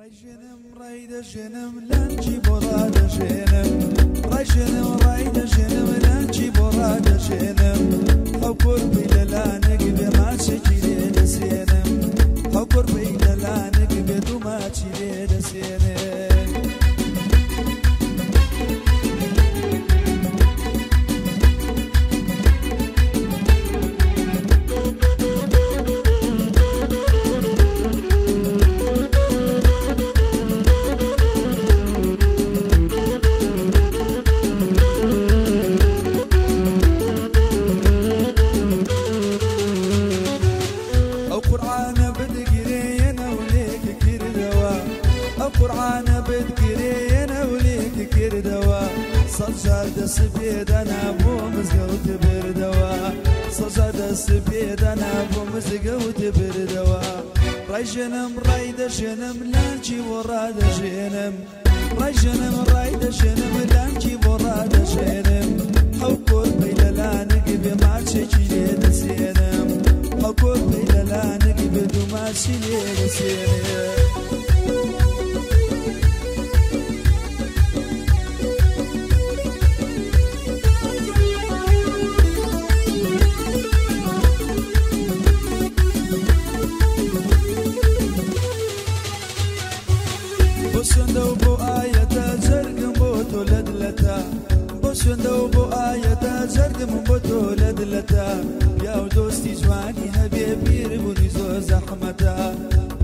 رايجنم رايد جنم لانجي براد جنم رايجنم رايد جنم لانجي براد جنم حكر بيلانك بما تجري دسينم حكر بيلانك بدما تجري دسينم قرآن بتقرين وليك كردوا صجاد السبيد أنا بو مزقوت بردوا صجاد السبيد أنا بو مزقوت بردوا رايجنم رايد جنم لانجي وراد جنم رايجنم رايد جنم لانجي وراد جنم حكور بيلانك بما تجي دسينم حكور بيلانك بدما تجي دسينم بوسندو بو آية زرقم بوتو لدلتا بوسندو بو آية زرقم بوتو لدلتا ياو دوستي جواني هبي بيربوني زور زحمتا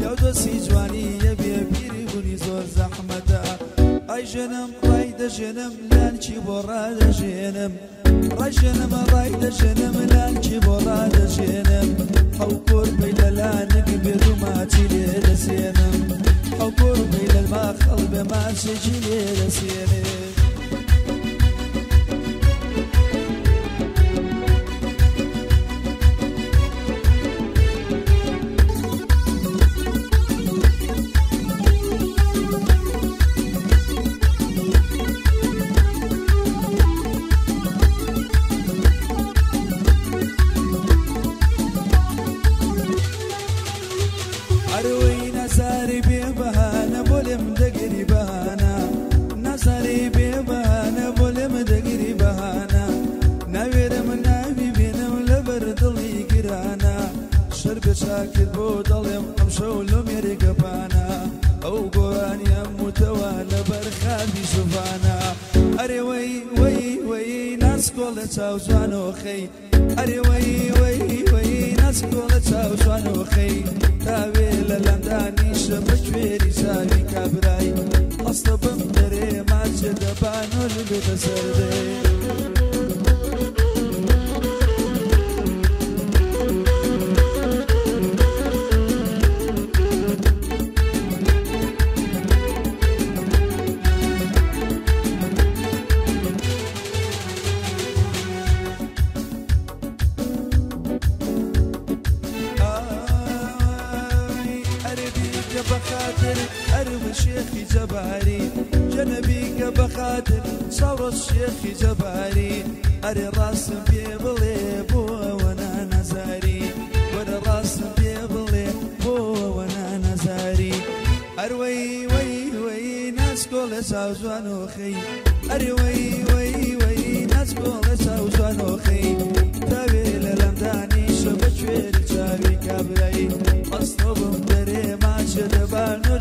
ياو دوستي جواني هبي بيربوني زور زحمتا اي جنم رايد جنم لانشي براد جنم راي جنم رايد جنم لانشي براد جنم حوكور بيلانك بدماتي لدسينم حكور بيل الماء قلب ما سجلي لسيني أروي نساري بيبهانا بولم دقري بهانا نساري بيبهانا بولم دقري بهانا نوير من نبي بينم لبردلي قرانا شرب شاكر بودلم أمشولم يرقبانا أو قران يموتوالا برخابي شوفانا أروي وي وي ناس كل تاوزانو خي أروي وي وي ناس كل تاوزانو خي تاويل لنداني شبكويري ساوي كابراي أصطبم دري ما جدبانو لبت سردي بخاطر أروي شيخي جباري جنبيك بخاطر صور الشيخي جباري أري راس بيبلي بو وانا نزاري وانا راس بيبلي بو وانا نزاري أروي وي وي ناس كل ساوزانو خي أروي وي وي ناس كل ساوزانو خي تابي للمداني شبشوير تابي كابراي أصطبم دري ما شدبانو